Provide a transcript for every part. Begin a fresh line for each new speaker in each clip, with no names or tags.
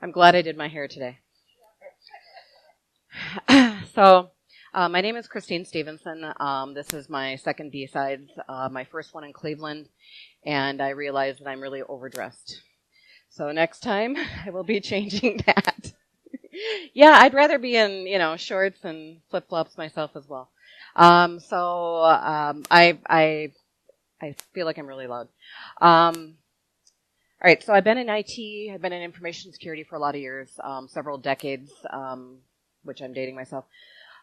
I'm glad I did my hair today. So, my name is Christine Stevenson. This is my second BSides, my first one in Cleveland, and I realized that I'm really overdressed. So next time, I will be changing that. Yeah, I'd rather be in, shorts and flip-flops myself as well. I feel like I'm really loud. All right, so I've been in IT, I've been in information security for a lot of years, several decades, which I'm dating myself.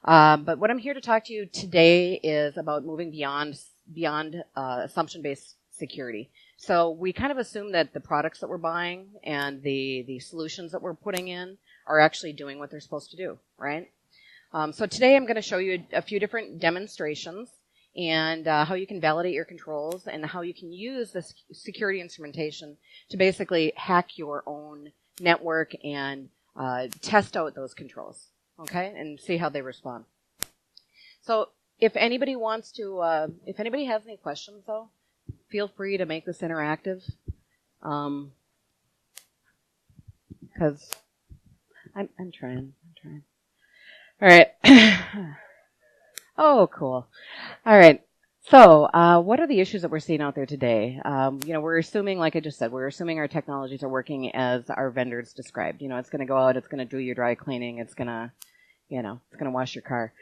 But what I'm here to talk to you today is about moving beyond assumption-based security. So we kind of assume that the products that we're buying and the solutions that we're putting in are actually doing what they're supposed to do, right? So today I'm going to show you a few different demonstrations and how you can validate your controls and how you can use this security instrumentation to basically hack your own network and test out those controls, okay, and see how they respond. So if anybody if anybody has any questions, though, feel free to make this interactive, because I'm trying. All right. Oh, cool. All right. So, what are the issues that we're seeing out there today? We're assuming, like I just said, we're assuming our technologies are working as our vendors described. It's going to go out, it's going to do your dry cleaning, it's going to, it's going to wash your car.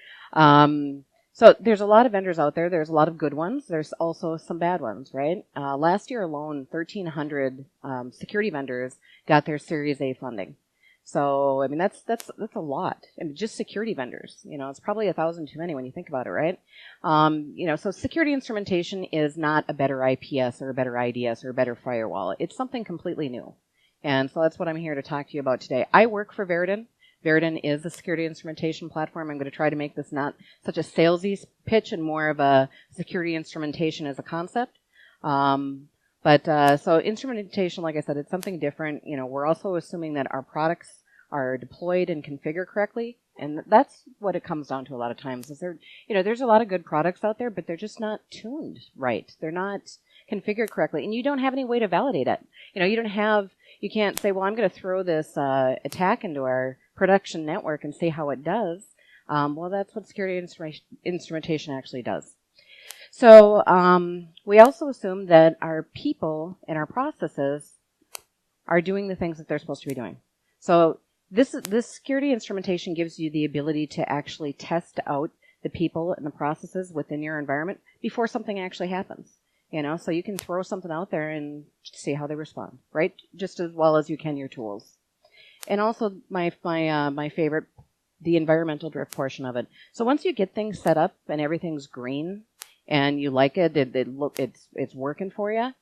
So there's a lot of vendors out there. There's a lot of good ones. There's also some bad ones, right? Last year alone, 1,300 security vendors got their Series A funding. So, I mean, that's a lot. I mean, just security vendors, it's probably 1,000 too many when you think about it, right? So security instrumentation is not a better IPS or a better IDS or a better firewall. It's something completely new. And so that's what I'm here to talk to you about today. I work for Veridon. Veridon is a security instrumentation platform. I'm going to try to make this not such a salesy pitch and more of a security instrumentation as a concept. So instrumentation, like I said, it's something different. We're also assuming that our products are deployed and configured correctly. And that's what it comes down to a lot of times is there's a lot of good products out there, but they're just not tuned right. They're not configured correctly. And you don't have any way to validate it. You can't say, well, I'm going to throw this attack into our production network and see how it does. Well, that's what security instrumentation actually does. So we also assume that our people and our processes are doing the things that they're supposed to be doing. So this security instrumentation gives you the ability to actually test out the people and the processes within your environment before something actually happens. So you can throw something out there and see how they respond, right? Just as well as you can your tools. And also my favorite, the environmental drift portion of it. So once you get things set up and everything's green, and you like it, it's working for you,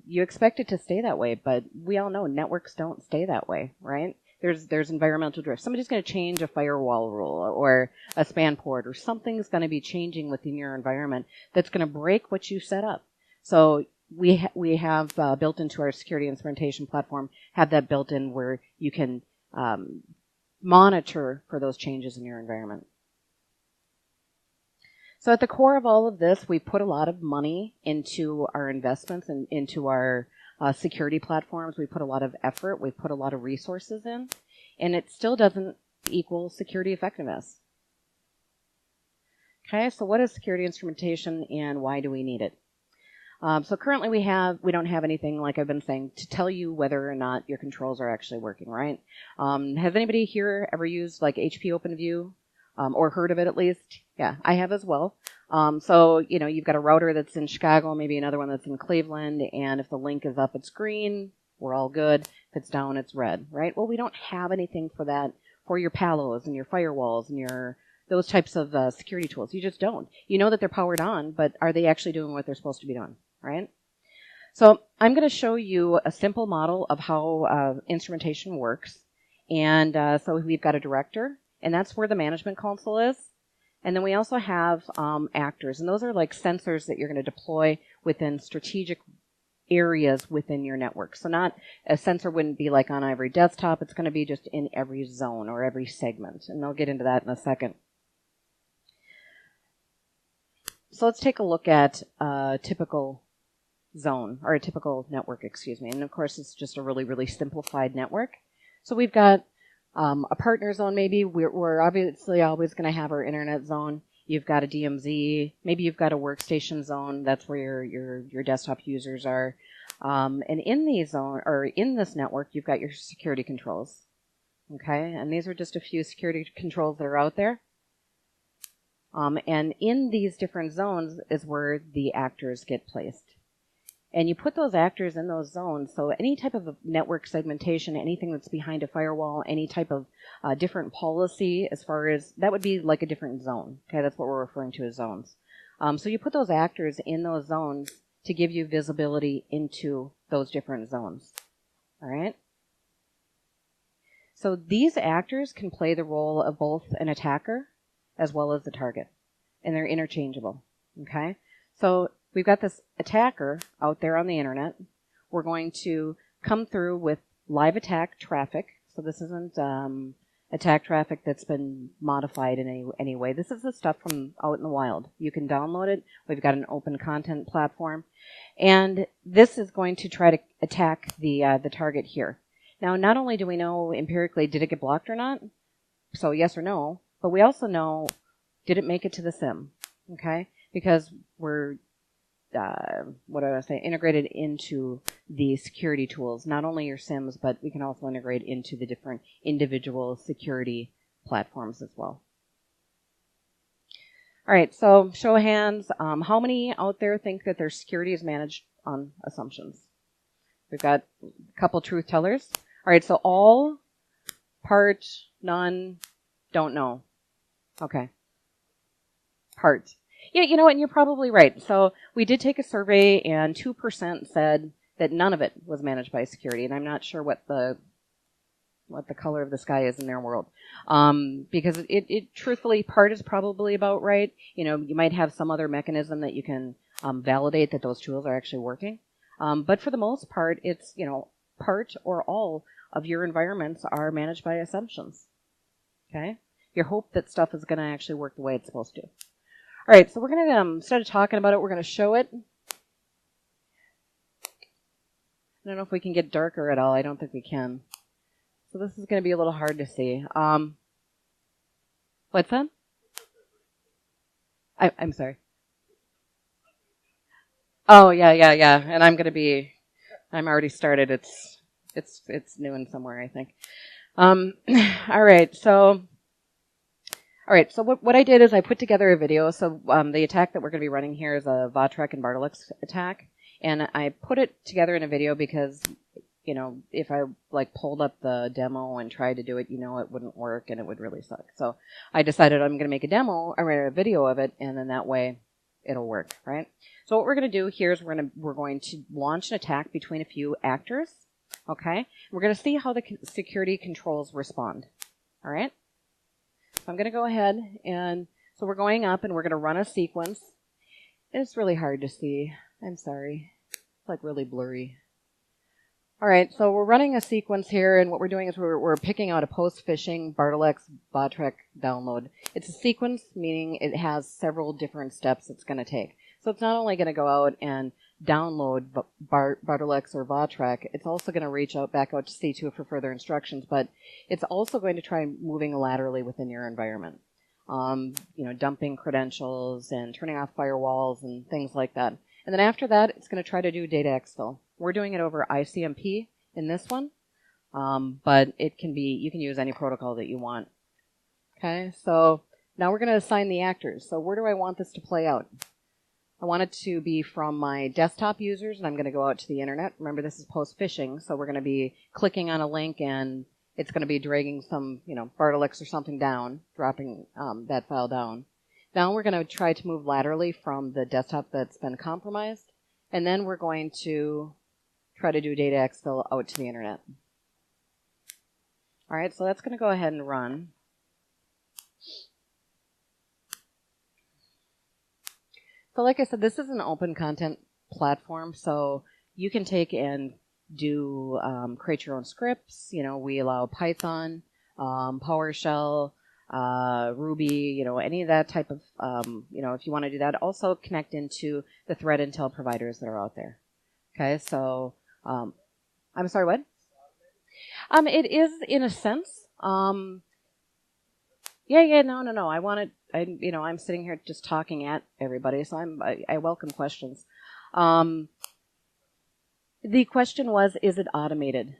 you expect it to stay that way, but we all know networks don't stay that way, right? There's environmental drift. Somebody's going to change a firewall rule or a span port or something's going to be changing within your environment that's going to break what you set up. So we have built into our security instrumentation platform, have that built in where you can monitor for those changes in your environment. So at the core of all of this, we put a lot of money into our investments and into our security platforms. We put a lot of effort. We put a lot of resources in. And it still doesn't equal security effectiveness. Okay, so what is security instrumentation and why do we need it? So currently we don't have anything, like I've been saying, to tell you whether or not your controls are actually working, right? Has anybody here ever used like HP OpenView? Or heard of it at least? Yeah, I have as well. So, you've got a router that's in Chicago, maybe another one that's in Cleveland, and if the link is up, it's green, we're all good. If it's down, it's red, right? Well, we don't have anything for that for your Palos and your firewalls and those types of security tools. You just don't. You know that they're powered on, but are they actually doing what they're supposed to be doing, right? So I'm going to show you a simple model of how instrumentation works. And so we've got a director. And that's where the management console is. And then we also have actors. And those are like sensors that you're going to deploy within strategic areas within your network. So not a sensor wouldn't be like on every desktop. It's going to be just in every zone or every segment. And I'll get into that in a second. So let's take a look at a typical zone, or a typical network, excuse me. And of course, it's just a really, really simplified network. So we've got a partner zone maybe. We're obviously always going to have our internet zone. You've got a DMZ. Maybe you've got a workstation zone. That's where your desktop users are. And in these zone or in this network, you've got your security controls. Okay, and these are just a few security controls that are out there. And in these different zones is where the actors get placed. And you put those actors in those zones, so any type of network segmentation, anything that's behind a firewall, any type of different policy as far as, that would be like a different zone. Okay, that's what we're referring to as zones. So you put those actors in those zones to give you visibility into those different zones. All right? So these actors can play the role of both an attacker as well as the target, and they're interchangeable. Okay? So we've got this attacker out there on the internet. We're going to come through with live attack traffic. So this isn't attack traffic that's been modified in any way. This is the stuff from out in the wild. You can download it. We've got an open content platform. And this is going to try to attack the target here. Now, not only do we know empirically, did it get blocked or not? So yes or no. But we also know, did it make it to the SIM? Okay? Because we're integrated into the security tools, not only your SIMs, but we can also integrate into the different individual security platforms as well. All right, so show of hands, how many out there think that their security is managed on assumptions? We've got a couple truth tellers. All right, so all, part, none, don't know. Okay. Part. Yeah, you know what, and you're probably right. So we did take a survey, and 2% said that none of it was managed by security, and I'm not sure what the color of the sky is in their world. Because it truthfully, part is probably about right. You know, you might have some other mechanism that you can validate that those tools are actually working. But for the most part, it's, you know, part or all of your environments are managed by assumptions. Okay? You hope that stuff is going to actually work the way it's supposed to. All right, so we're going to, instead of talking about it, we're going to show it. I don't know if we can get darker at all. I don't think we can. So this is going to be a little hard to see. What's that? I'm sorry. Oh, yeah. And I'm already started. It's noon somewhere, I think. All right, so what I did is I put together a video. So the attack that we're going to be running here is a Vatrek and Bartolek's attack. And I put it together in a video because, you know, if I like pulled up the demo and tried to do it, you know, it wouldn't work and it would really suck. So I decided I'm going to make a video of it, and then that way it'll work, right? So what we're going to do here is we're going to launch an attack between a few actors, okay? We're going to see how the security controls respond, all right? So I'm going to go ahead, and so we're going up and we're going to run a sequence. It's really hard to see. I'm sorry. It's like really blurry. All right, so we're running a sequence here, and what we're doing is we're picking out a post-phishing Bartolek's Vatrek download. It's a sequence, meaning it has several different steps it's going to take. So it's not only going to go out and download Bartolek's or Vatrek, it's also going to back out to C2 for further instructions, but it's also going to try moving laterally within your environment. You know, dumping credentials and turning off firewalls and things like that. And then after that, it's going to try to do data exfil. We're doing it over ICMP in this one, but you can use any protocol that you want. Okay, so now we're going to assign the actors. So where do I want this to play out? I want it to be from my desktop users, and I'm going to go out to the internet. Remember, this is post-phishing, so we're going to be clicking on a link, and it's going to be dragging some, you know, Bartolek's or something down, dropping that file down. Now we're going to try to move laterally from the desktop that's been compromised, and then we're going to try to do data exfil out to the internet. All right, so that's going to go ahead and run. So like I said, this is an open content platform, so you can take and do create your own scripts. You know, we allow Python, PowerShell, Ruby, you know, any of that type of, you know, if you want to do that. Also connect into the threat intel providers that are out there. Okay, so, I'm sorry, what? It is in a sense. Yeah, no. I want it. I'm sitting here just talking at everybody, so I welcome questions. The question was, is it automated?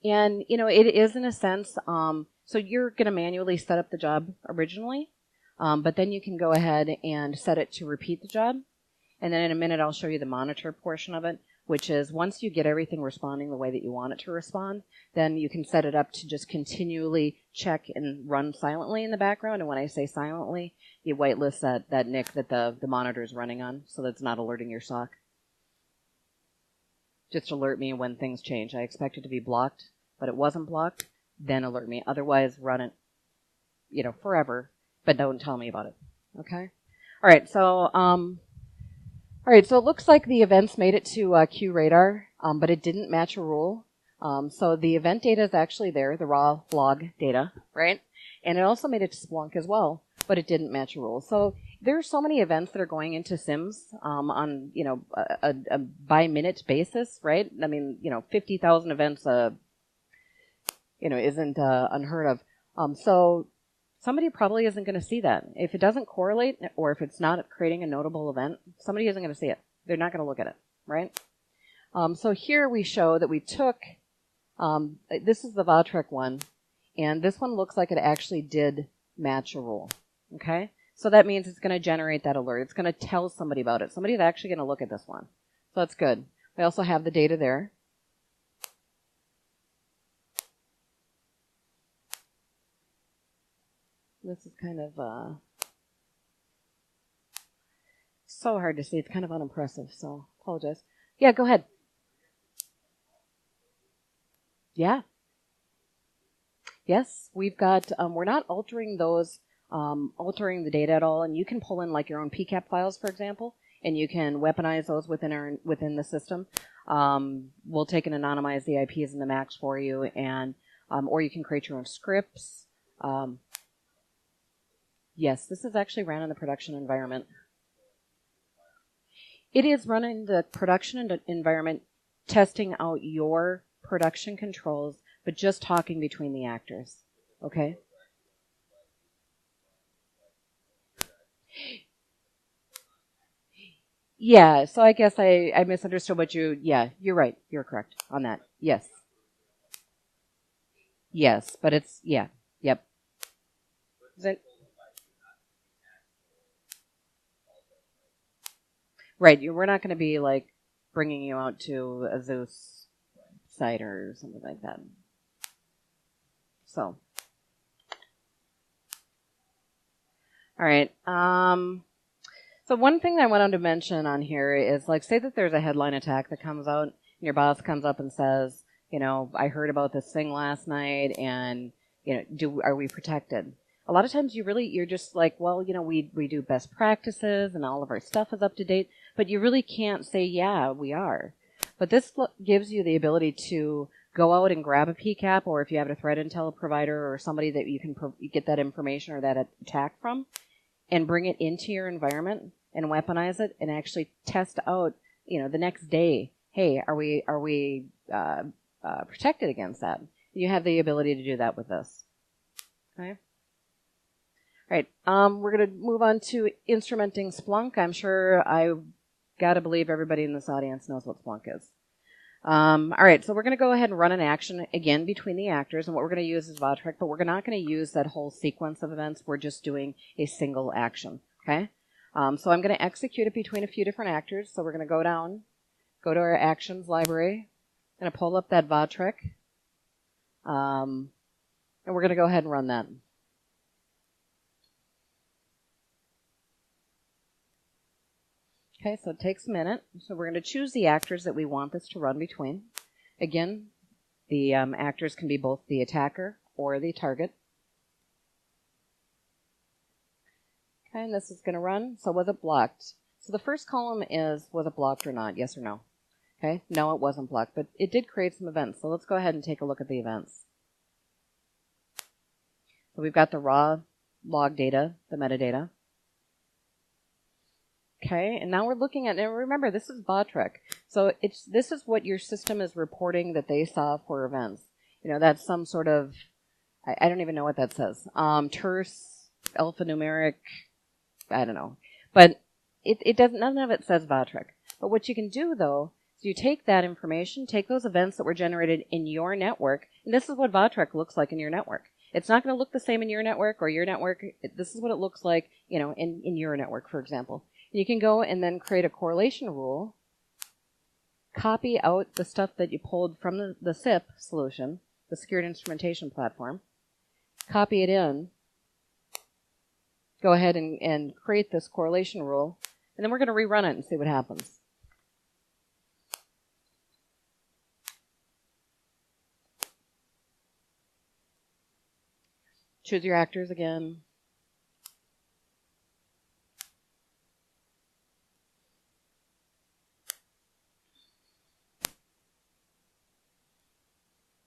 And, it is in a sense. So you're going to manually set up the job originally, but then you can go ahead and set it to repeat the job. And then in a minute, I'll show you the monitor portion of it, which is once you get everything responding the way that you want it to respond, then you can set it up to just continually check and run silently in the background. And when I say silently, you whitelist that NIC that the monitor is running on so that it's not alerting your SOC. Just alert me when things change. I expect it to be blocked, but it wasn't blocked, then alert me. Otherwise, run it, forever, but don't tell me about it. Okay? All right, so it looks like the events made it to QRadar, but it didn't match a rule. So the event data is actually there, the raw log data, right? And it also made it to Splunk as well, but it didn't match a rule. So there are so many events that are going into SIMs on, a by-minute basis, right? I mean, 50,000 events, isn't unheard of. So somebody probably isn't going to see that. If it doesn't correlate or if it's not creating a notable event, somebody isn't going to see it. They're not going to look at it, right? So here we show that we took, this is the Valtrek one, and this one looks like it actually did match a rule, okay? So that means it's going to generate that alert. It's going to tell somebody about it. Somebody's actually going to look at this one. So that's good. We also have the data there. This is kind of so hard to see. It's kind of unimpressive, so apologize. Yeah, go ahead. Yeah. Yes, we've got, we're not altering those, altering the data at all, and you can pull in like your own PCAP files, for example, and you can weaponize those within the system. We'll take and anonymize the IPs and the MACs for you, and or you can create your own scripts. Yes, this is actually ran in the production environment. It is running the production environment, testing out your production controls, but just talking between the actors. Okay? Yeah, so I guess I misunderstood what yeah, you're right. You're correct on that. Yes. Yes, but it's, yeah, yep. Is it? Right, we're not going to be like bringing you out to a Zeus site or something like that. So, all right. So one thing that I wanted to mention on here is, like, say that there's a headline attack that comes out, and your boss comes up and says, I heard about this thing last night, and are we protected? A lot of times you're just like, well, we do best practices and all of our stuff is up to date, but you really can't say, yeah, we are. But this gives you the ability to go out and grab a PCAP, or if you have a threat intel provider or somebody that you can get that information or that attack from, and bring it into your environment and weaponize it and actually test out, the next day, hey, are we protected against that? You have the ability to do that with this. Okay. All right, we're going to move on to instrumenting Splunk. I'm sure I've got to believe everybody in this audience knows what Splunk is. All right, so we're going to go ahead and run an action again between the actors, and what we're going to use is Valtrek, but we're not going to use that whole sequence of events. We're just doing a single action, okay? So I'm going to execute it between a few different actors. So we're going to go down, go to our actions library, going to pull up that Valtrek, and we're going to go ahead and run that. Okay, so it takes a minute. So we're going to choose the actors that we want this to run between. Again, the actors can be both the attacker or the target. Okay, and this is going to run. So was it blocked? So the first column is, was it blocked or not? Yes or no? Okay, no, it wasn't blocked, but it did create some events. So let's go ahead and take a look at the events. So we've got the raw log data, the metadata. Okay, and now we're looking at, and remember, this is Valtrek. So this is what your system is reporting that they saw for events. that's some sort of, I don't even know what that says. Terse, alphanumeric, I don't know. But it doesn't, none of it says Vatric. But what you can do, though, is you take that information, take those events that were generated in your network, and this is what Vatric looks like in your network. It's not going to look the same in your network or your network. This is what it looks like, in your network, for example. You can go and then create a correlation rule, copy out the stuff that you pulled from the SIP solution, the Secured Instrumentation Platform, copy it in, go ahead and create this correlation rule, and then we're going to rerun it and see what happens. Choose your actors again.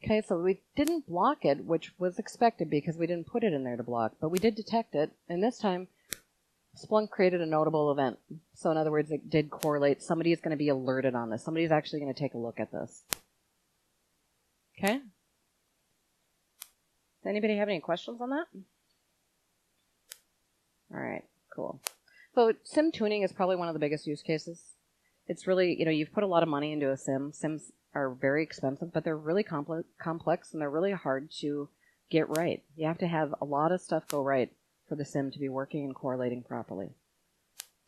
Okay, so we didn't block it, which was expected because we didn't put it in there to block, but we did detect it, and this time Splunk created a notable event. So in other words, it did correlate. Somebody is going to be alerted on this. Somebody's actually going to take a look at this. Okay? Does anybody have any questions on that? All right, cool. So SIM tuning is probably one of the biggest use cases. It's really, you've put a lot of money into a SIM. SIMs are very expensive, but they're really complex and they're really hard to get right. You have to have a lot of stuff go right for the SIM to be working and correlating properly.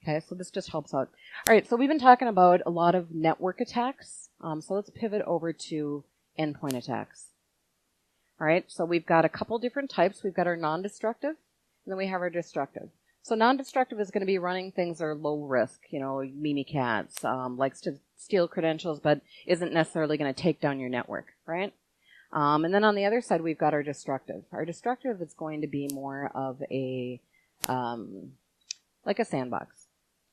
Okay, so this just helps out. All right, so we've been talking about a lot of network attacks. So let's pivot over to endpoint attacks. All right, so we've got a couple different types. We've got our non-destructive, and then we have our destructive. So non-destructive is going to be running things that are low risk. Mimikatz likes to steal credentials, but isn't necessarily going to take down your network, right? And then on the other side, we've got our destructive. Our destructive is going to be more of a, like a sandbox.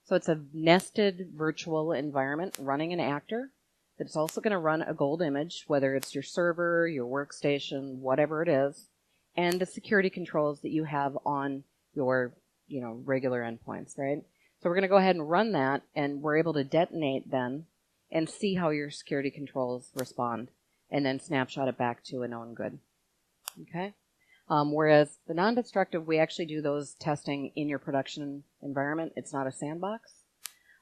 So it's a nested virtual environment running an actor that's also going to run a gold image, whether it's your server, your workstation, whatever it is, and the security controls that you have on your, regular endpoints, right? So we're going to go ahead and run that, and we're able to detonate then and see how your security controls respond, and then snapshot it back to a known good. Okay? Whereas the non-destructive, we actually do those testing in your production environment. It's not a sandbox.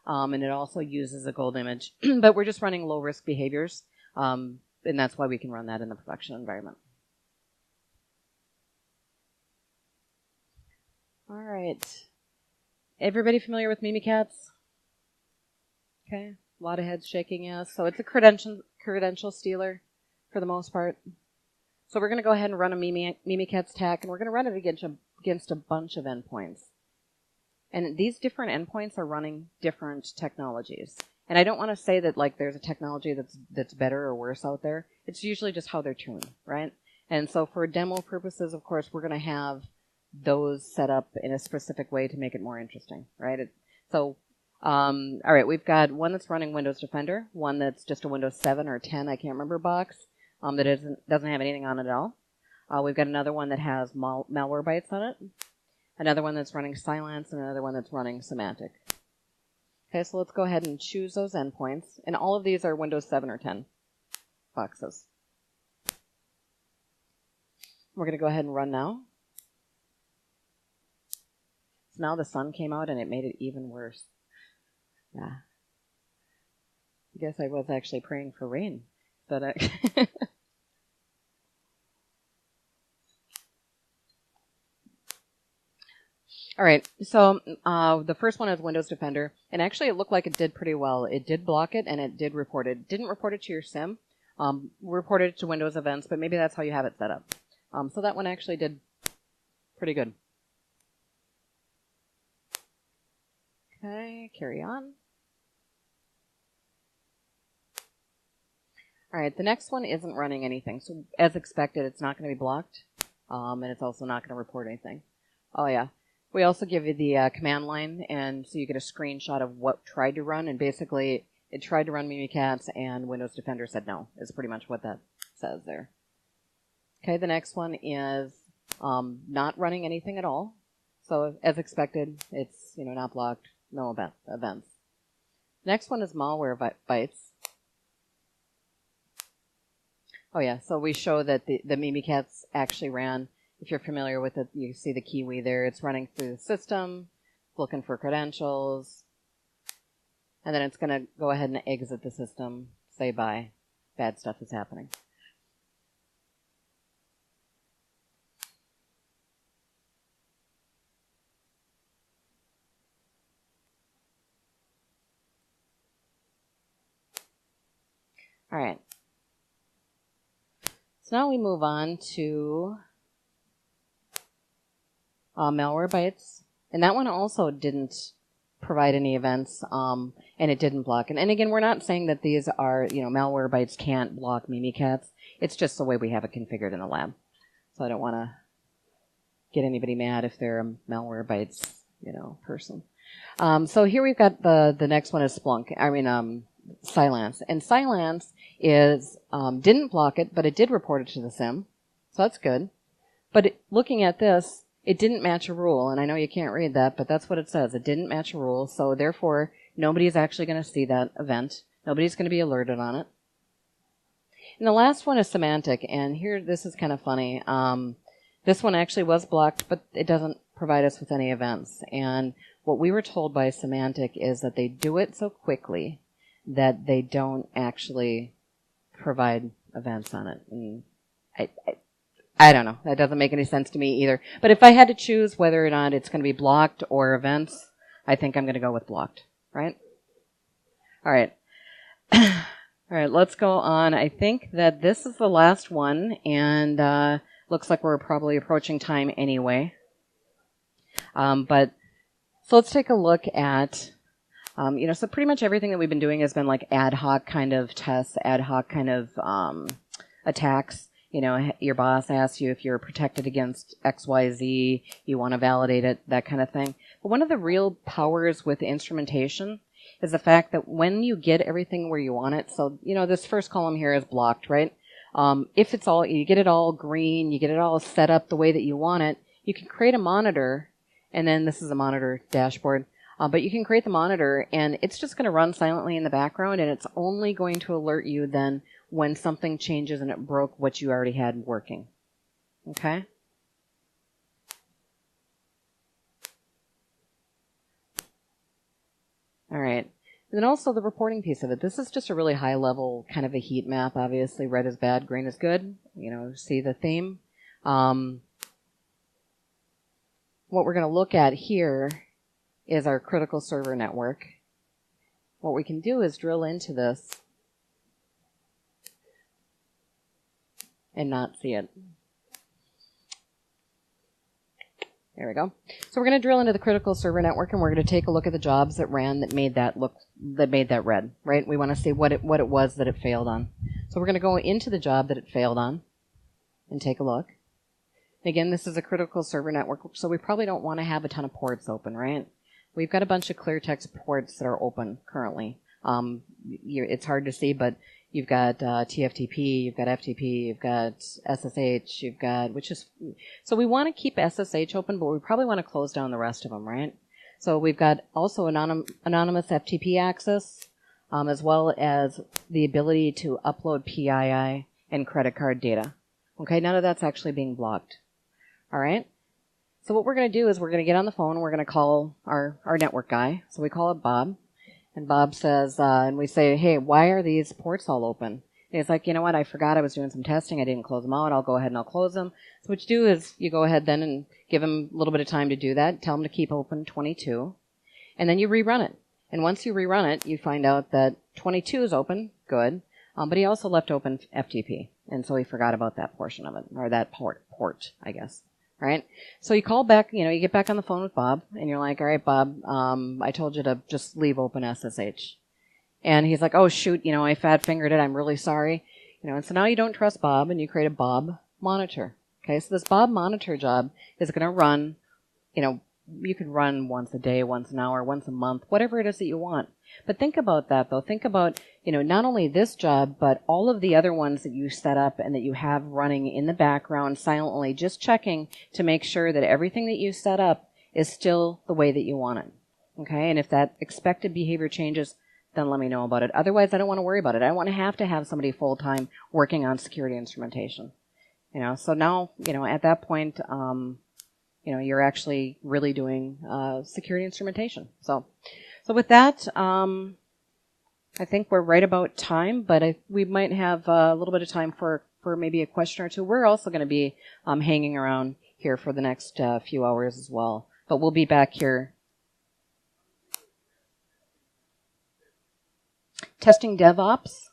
And it also uses a gold image. But we're just running low-risk behaviors, and that's why we can run that in the production environment. All right. Everybody familiar with Mimikatz? Okay. A lot of heads shaking yes. So it's a credential stealer for the most part. So we're going to go ahead and run a Mimikatz attack, and we're going to run it against a bunch of endpoints. And these different endpoints are running different technologies. And I don't want to say that there's a technology that's better or worse out there. It's usually just how they're tuned, right? And so for demo purposes, of course, we're going to have those set up in a specific way to make it more interesting, right? All right, we've got one that's running Windows Defender, one that's just a Windows 7 or 10, I can't remember, box, that doesn't have anything on it at all. We've got another one that has Malwarebytes on it, another one that's running Silence, and another one that's running Semantic. Okay, so let's go ahead and choose those endpoints, and all of these are Windows 7 or 10 boxes. We're going to go ahead and run now. So now the sun came out and it made it even worse. Yeah. I guess I was actually praying for rain. But all right, so the first one is Windows Defender, and actually it looked like it did pretty well. It did block it, and it did report it. It didn't report it to your SIM. Reported it to Windows events, but maybe that's how you have it set up. So that one actually did pretty good. Okay, carry on. All right, the next one isn't running anything. So as expected, it's not going to be blocked, and it's also not going to report anything. Oh, yeah. We also give you the command line, and so you get a screenshot of what tried to run, and basically it tried to run Mimikatz, and Windows Defender said no, is pretty much what that says there. Okay, the next one is not running anything at all. So as expected, it's not blocked. No events. Next one is Malwarebytes. Oh yeah, so we show that the Mimikatz actually ran. If you're familiar with it, you see the kiwi there. It's running through the system, looking for credentials, and then it's going to go ahead and exit the system, say bye. Bad stuff is happening. All right. So now we move on to Malwarebytes. And that one also didn't provide any events, and it didn't block. And again, we're not saying that these are, Malwarebytes can't block Mimikatz. It's just the way we have it configured in the lab. So I don't want to get anybody mad if they're a Malwarebytes, person. So here we've got the next one is Splunk. Cylance. And Cylance is, didn't block it, but it did report it to the SIM. So that's good. But looking at this, it didn't match a rule. And I know you can't read that, but that's what it says. It didn't match a rule. So therefore, nobody's actually going to see that event. Nobody's going to be alerted on it. And the last one is Semantic. And here, this is kind of funny. This one actually was blocked, but it doesn't provide us with any events. And what we were told by Semantic is that they do it so quickly that they don't actually provide events on it. And I don't know. That doesn't make any sense to me either. But if I had to choose whether or not it's going to be blocked or events, I think I'm going to go with blocked, right? All right. All right, let's go on. I think that this is the last one, and looks like we're probably approaching time anyway. So let's take a look at so pretty much everything that we've been doing has been like ad hoc kind of tests, ad hoc kind of attacks. Your boss asks you if you're protected against XYZ, you want to validate it, that kind of thing. But one of the real powers with instrumentation is the fact that when you get everything where you want it, so, this first column here is blocked, right? If you get it all green, you get it all set up the way that you want it, you can create a monitor, and then this is a monitor dashboard. But you can create the monitor, and it's just going to run silently in the background, and it's only going to alert you then when something changes and it broke what you already had working. Okay? All right. And then also the reporting piece of it. This is just a really high-level kind of a heat map. Obviously, red is bad, green is good. See the theme. What we're going to look at here is our critical server network. What we can do is drill into this and not see it. There we go. So we're going to drill into the critical server network, and we're going to take a look at the jobs that ran that made that red, right? We want to see what it was that it failed on. So we're going to go into the job that it failed on and take a look. Again, this is a critical server network, so we probably don't want to have a ton of ports open, right? We've got a bunch of clear text ports that are open currently. It's hard to see, but you've got TFTP, you've got FTP, you've got SSH, so we want to keep SSH open, but we probably want to close down the rest of them, right? So we've got also anonymous FTP access, as well as the ability to upload PII and credit card data. Okay, none of that's actually being blocked. All right? So what we're going to do is we're going to get on the phone and we're going to call our network guy. So we call up Bob. And Bob says, and we say, hey, why are these ports all open? And he's like, you know what, I forgot I was doing some testing. I didn't close them out. I'll go ahead and I'll close them. So what you do is you go ahead then and give him a little bit of time to do that. Tell him to keep open 22. And then you rerun it. And once you rerun it, you find out that 22 is open. Good. But he also left open FTP. And so he forgot about that portion of it, or that port, I guess. Right? So you call back, you get back on the phone with Bob, and you're like, all right, Bob, I told you to just leave open SSH. And he's like, oh, shoot, I fat-fingered it. I'm really sorry. And so now you don't trust Bob, and you create a Bob monitor. Okay, so this Bob monitor job is going to run, you can run once a day, once an hour, once a month, whatever it is that you want. But think about that, though. Think about, not only this job, but all of the other ones that you set up and that you have running in the background silently, just checking to make sure that everything that you set up is still the way that you want it. Okay? And if that expected behavior changes, then let me know about it. Otherwise, I don't want to worry about it. I want to have somebody full-time working on security instrumentation. So now, at that point, you're actually really doing security instrumentation. So with that, I think we're right about time, but we might have a little bit of time for maybe a question or two. We're also going to be hanging around here for the next few hours as well. But we'll be back here. Testing DevOps.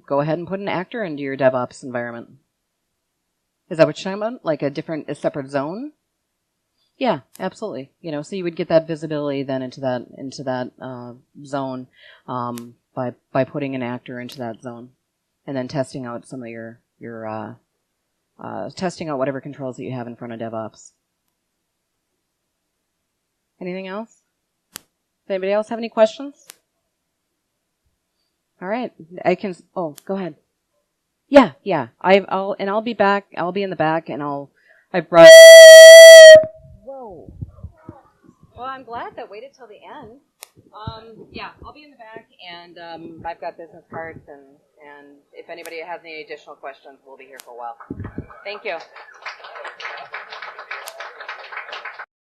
Go ahead and put an actor into your DevOps environment. Is that what you're talking about? Like a separate zone? Yeah, absolutely. So you would get that visibility then into that zone by putting an actor into that zone, and then testing out some of your testing out whatever controls that you have in front of DevOps. Anything else? Does anybody else have any questions? All right, I can. Oh, go ahead. Yeah. I'll be back. I'll be in the back, and I brought. Whoa. Well, I'm glad that waited till the end. Yeah, I'll be in the back, and I've got business cards, and if anybody has any additional questions, we'll be here for a while. Thank you.